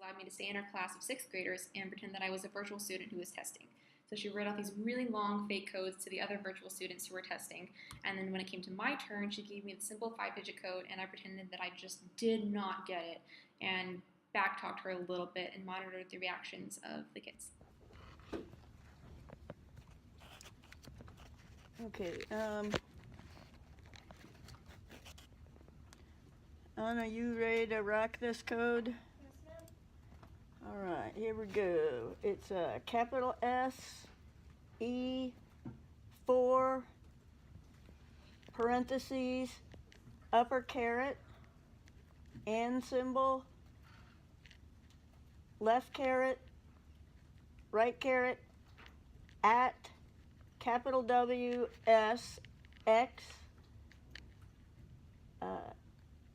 allowed me to stay in her class of sixth graders and pretend that I was a virtual student who was testing. So she wrote out these really long fake codes to the other virtual students who were testing. And then when it came to my turn, she gave me the simple 5-digit code, and I pretended that I just did not get it and backtalked her a little bit and monitored the reactions of the kids. Okay. Anna, you ready to rock this code? Yes, ma'am. All right, here we go. It's a capital S, E, 4, parentheses, upper caret, and symbol, left caret, right caret, at, capital W, S, X,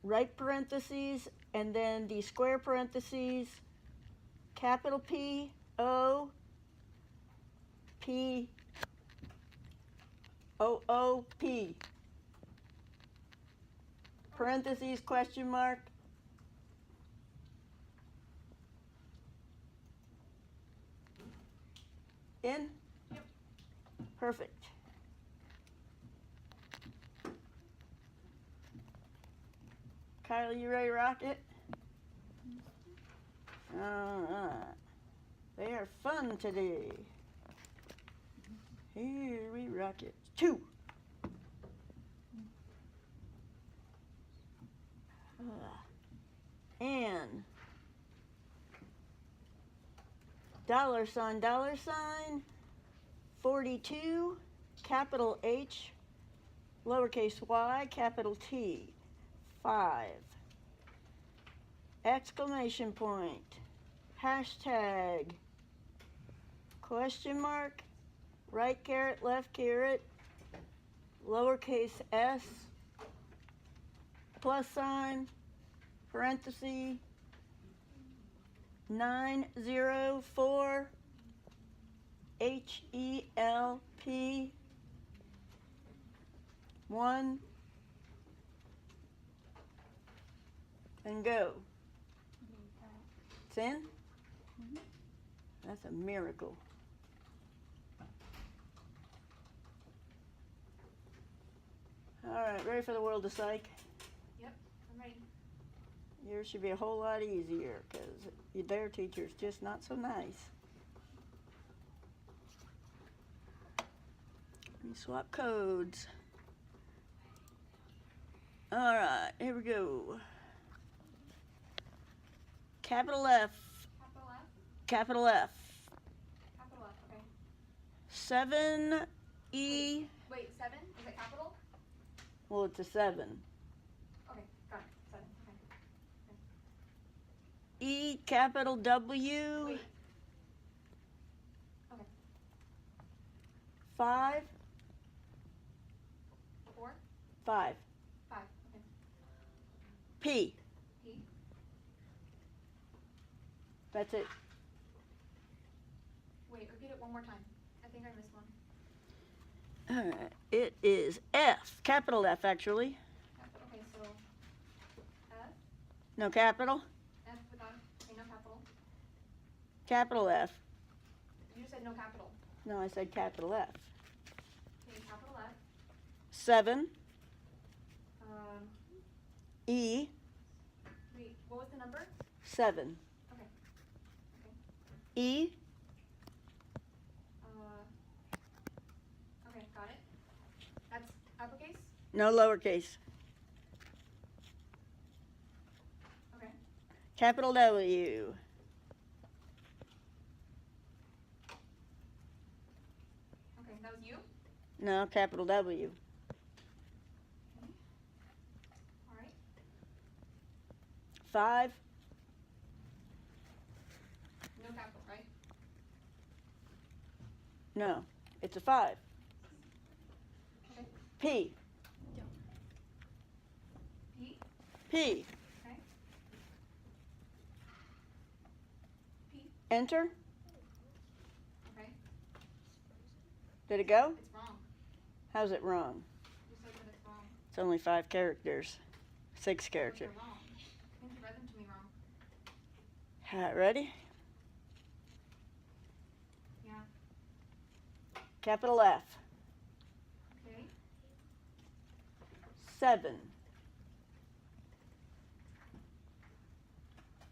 right parentheses, and then the square parentheses, capital P, O, P, O, O, P, parentheses, question mark, in? Yep. Perfect. Kylie, you ready to rock it? Alright. They are fun today. Here we rock it. 2. And $, 42, capital H, lowercase y, capital T, 5. Exclamation point, hashtag, question mark, right caret, left caret, lowercase s, plus sign, parenthesis, 904 HELP 1 and go. It's in? That's a miracle. All right, ready for the world of psych? Yep, I'm ready. Yours should be a whole lot easier because their teacher's just not so nice. Let me swap codes. All right, here we go. Capital F. Capital F? Capital F. Capital F, okay. 7 E. Wait, 7? Is it capital? Well, it's a 7. Okay, got it. 7, okay. E capital W. Wait. Okay. 5. 4? 5. 5, okay. P. P? That's it. Wait, repeat it one more time. I think I missed one. All right. It is F. Capital F, actually. Okay, so F? No capital. F without, okay, no capital. Capital F. You just said no capital. No, I said capital F. Okay, capital F. 7. Um, E. wait, what was the number? 7. Okay. E. Okay, got it. That's uppercase? No lowercase. Okay. Capital W. Okay, that was you? No, capital W. All right. 5. No capital, right? No, it's a 5. Okay. P. P? P. Okay. P? Enter. Okay. Did it go? It's wrong. How's it wrong? You said that it's wrong. It's only 5 characters. 6 Those characters. are wrong. I think you read them to me wrong. All right, ready? Yeah. Capital F. Okay. 7.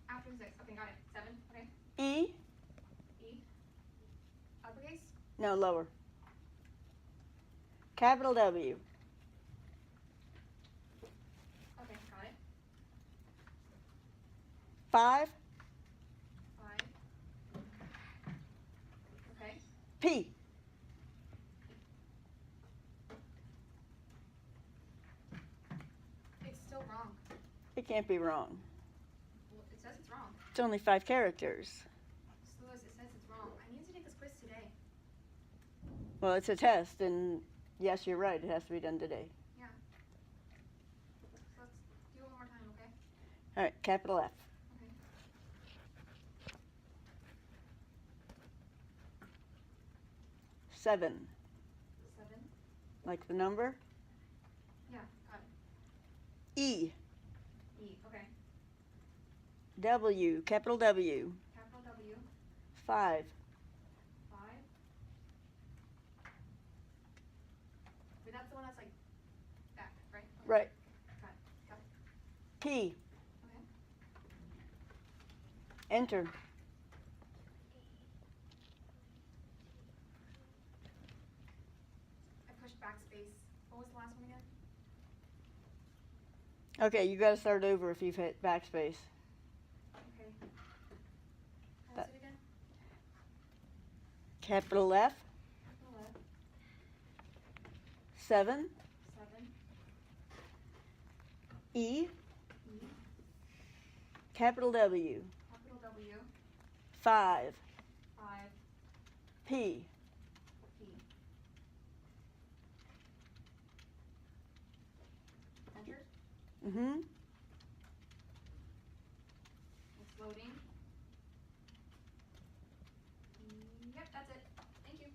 After 6. Okay, got it. 7. Okay. E. E. Uppercase. No, lower. Capital W. Okay, got it. 5. 5. Okay. P. It's still wrong. It can't be wrong. Well, it says it's wrong. It's only 5 characters. Lewis, it says it's wrong. I need to take this quiz today. Well, it's a test, and yes, you're right. It has to be done today. Yeah. So let's do it one more time, okay? All right, capital F. Okay. 7. 7. Like the number. Yeah, got it. E. E. Okay. W. Capital W. Capital W. 5. 5. Wait, that's the one that's like back, right? Okay. Right. Got it. Got it. P. Okay. Enter. I pushed backspace. What was the last one again? Okay, you got to start over if you've hit backspace. Okay. What was it again? Capital F. Capital F. 7. 7. E. E. Capital W. Capital W. 5. 5. P. P. Enter. Mm-hmm. It's loading. Yep, that's it. Thank you.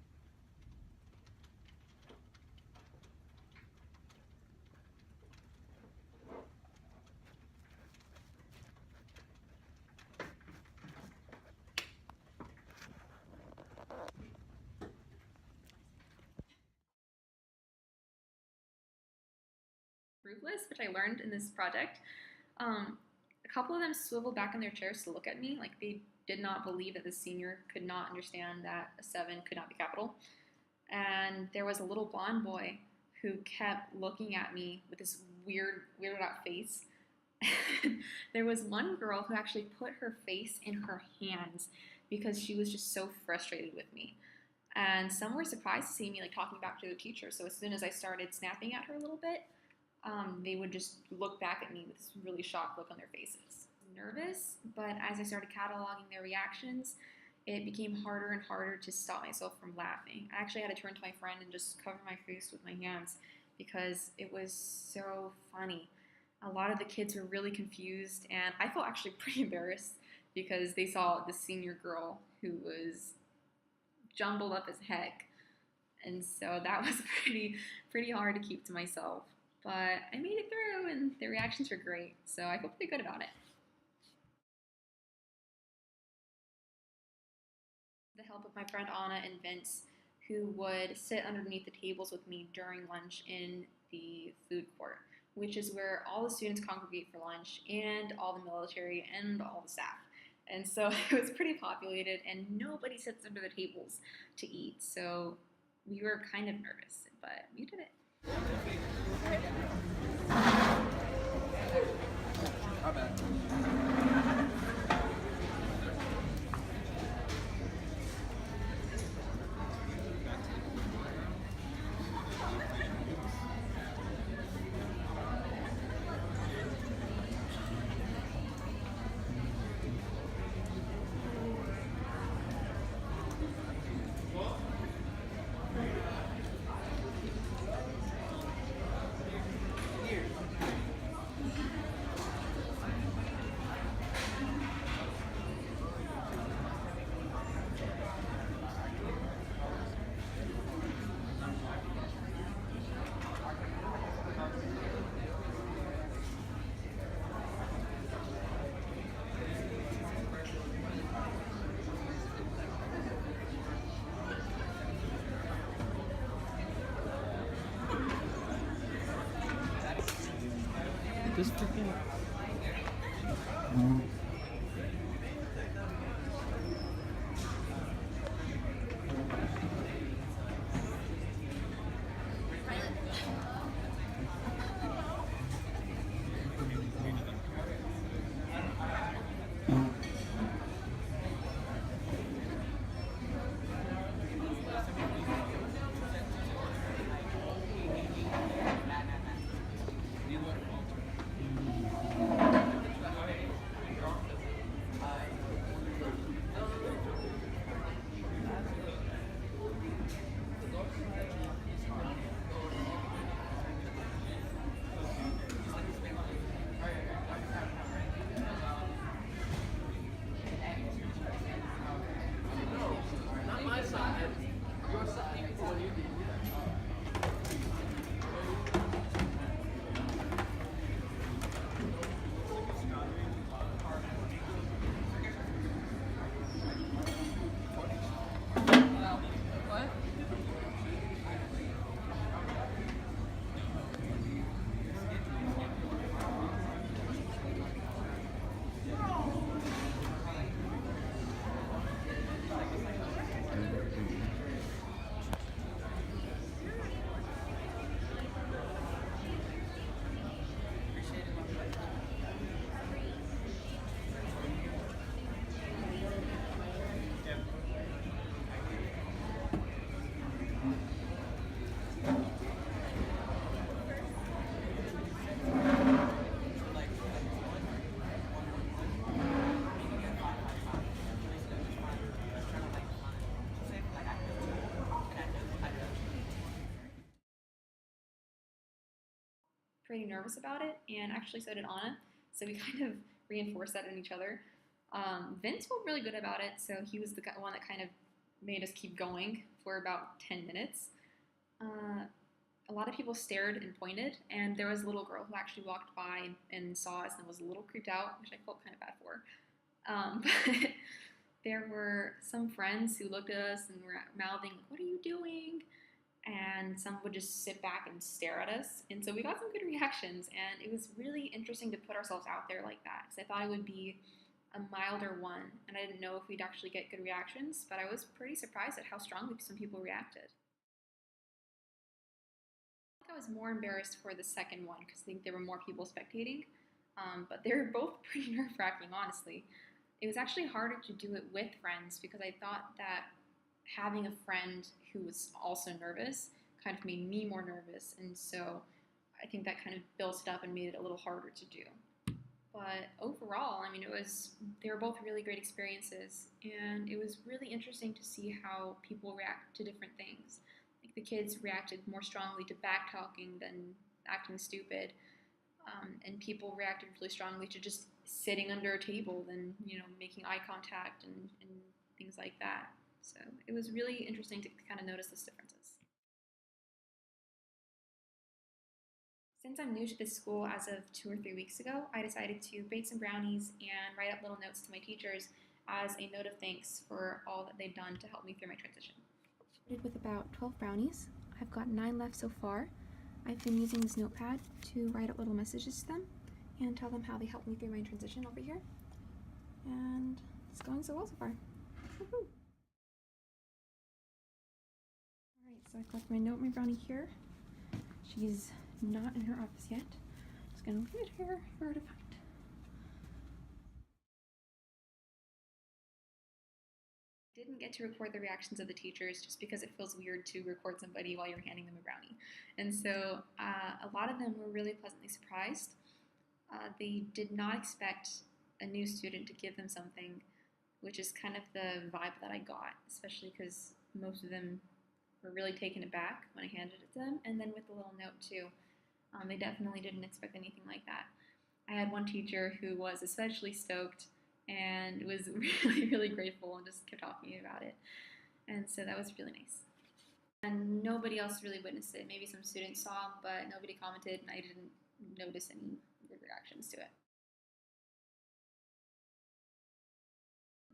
Ruthless, which I learned in this project. A couple of them swiveled back in their chairs to look at me, like they did not believe that the senior could not understand that a 7 could not be capital. And there was a little blonde boy who kept looking at me with this weirded out face. There was one girl who actually put her face in her hands because she was just so frustrated with me. And some were surprised to see me like talking back to the teacher. So as soon as I started snapping at her a little bit, they would just look back at me with this really shocked look on their faces. Nervous, but as I started cataloging their reactions, it became harder and harder to stop myself from laughing. I actually had to turn to my friend and just cover my face with my hands because it was so funny. A lot of the kids were really confused, and I felt actually pretty embarrassed because they saw the senior girl who was jumbled up as heck. And so that was pretty hard to keep to myself. But I made it through, and the reactions were great, so I feel pretty good about it. The help of my friend Anna and Vince, who would sit underneath the tables with me during lunch in the food court, which is where all the students congregate for lunch, and all the military, and all the staff. And so it was pretty populated, and nobody sits under the tables to eat, so we were kind of nervous, but we did it. How bad? Just forget. Pretty nervous about it, and actually so did Anna. So we kind of reinforced that in each other. Vince felt really good about it, so he was the one that kind of made us keep going for about 10 minutes. A lot of people stared and pointed, and there was a little girl who actually walked by and saw us and was a little creeped out, which I felt kind of bad for. But there were some friends who looked at us and were mouthing, like, "What are you doing?" And some would just sit back and stare at us. And so we got some good reactions, and it was really interesting to put ourselves out there like that, because I thought it would be a milder one, and I didn't know if we'd actually get good reactions, but I was pretty surprised at how strongly some people reacted. I think I was more embarrassed for the second one, because I think there were more people spectating, but they were both pretty nerve-wracking, honestly. It was actually harder to do it with friends, because I thought that having a friend who was also nervous kind of made me more nervous, and so I think that kind of built it up and made it a little harder to do. But overall, I mean, they were both really great experiences, and it was really interesting to see how people react to different things. Like the kids reacted more strongly to back talking than acting stupid, and people reacted really strongly to just sitting under a table than making eye contact and things like that. So it was really interesting to kind of notice those differences. Since I'm new to this school as of 2 or 3 weeks ago, I decided to bake some brownies and write up little notes to my teachers as a note of thanks for all that they've done to help me through my transition. I started with about 12 brownies. I've got 9 left so far. I've been using this notepad to write up little messages to them and tell them how they helped me through my transition over here. And it's going so well so far. Woo-hoo. Alright, so I've got my brownie here. She's not in her office yet. Just gonna leave it here for her to find. Didn't get to record the reactions of the teachers just because it feels weird to record somebody while you're handing them a brownie. And so a lot of them were really pleasantly surprised. They did not expect a new student to give them something, which is kind of the vibe that I got, especially because most of them were really taken aback when I handed it to them, and then with the little note too. They definitely didn't expect anything like that. I had one teacher who was especially stoked and was really, really grateful and just kept talking about it. And so that was really nice. And nobody else really witnessed it. Maybe some students saw, but nobody commented, and I didn't notice any weird reactions to it.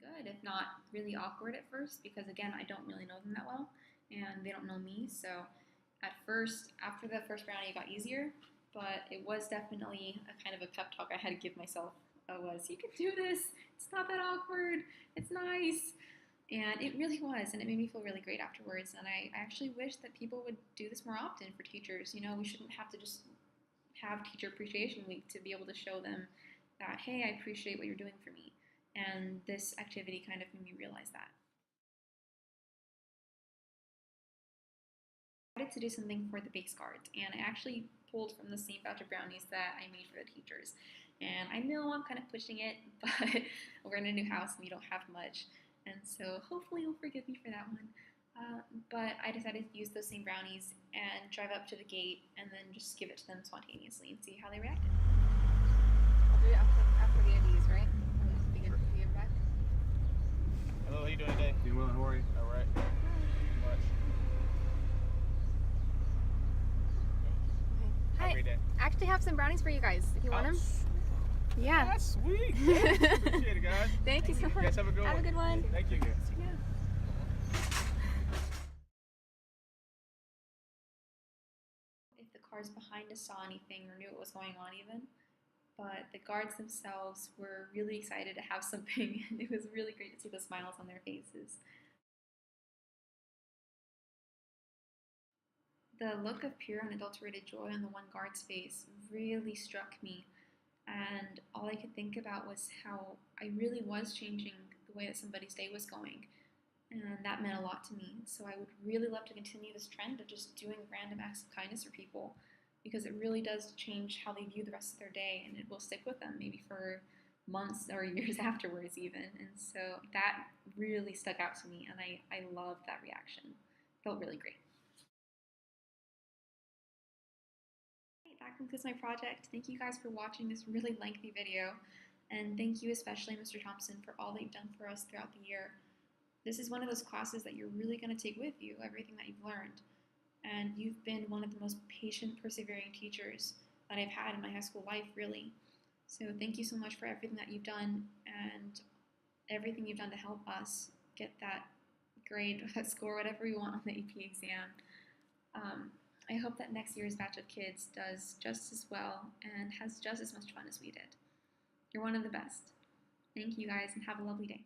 Good, if not really awkward at first, because again, I don't really know them that well, and they don't know me. So at first, after the first brownie, it got easier, but it was definitely a kind of a pep talk I had to give myself. Was you can do this. It's not that awkward. It's nice. And it really was, and it made me feel really great afterwards. And I actually wish that people would do this more often for teachers. You know, we shouldn't have to just have Teacher Appreciation Week to be able to show them that, hey, I appreciate what you're doing for me. And this activity kind of made me realize that. I decided to do something for the base cards, and I actually pulled from the same batch of brownies that I made for the teachers. And I know I'm kind of pushing it, but we're in a new house and we don't have much. And so hopefully you'll forgive me for that one. But I decided to use those same brownies and drive up to the gate and then just give it to them spontaneously and see how they reacted. I'll do it after the IDs, right? Sure. Hello, how you doing today? Doing well, how are you? All right. Much. Have a Hi. great day. I actually have some brownies for you guys. If you want them? Yeah. That's sweet. Appreciate it, guys. Thank you so much. You guys have a good one. Have a good one. Thank you. Yeah. If the cars behind us saw anything or knew what was going on even, but the guards themselves were really excited to have something, and it was really great to see the smiles on their faces. The look of pure unadulterated joy on the one guard's face really struck me, and all I could think about was how I really was changing the way that somebody's day was going, and that meant a lot to me. So I would really love to continue this trend of just doing random acts of kindness for people, because it really does change how they view the rest of their day, and it will stick with them maybe for months or years afterwards even. And so that really stuck out to me, and I loved that reaction. It felt really great. That concludes my project. Thank you guys for watching this really lengthy video, and thank you especially Mr. Thompson for all that you've done for us throughout the year. This is one of those classes that you're really going to take with you, everything that you've learned, and you've been one of the most patient, persevering teachers that I've had in my high school life, really. So thank you so much for everything that you've done and everything you've done to help us get that grade, that score, whatever we want on the AP exam. I hope that next year's batch of kids does just as well and has just as much fun as we did. You're one of the best. Thank you guys, and have a lovely day.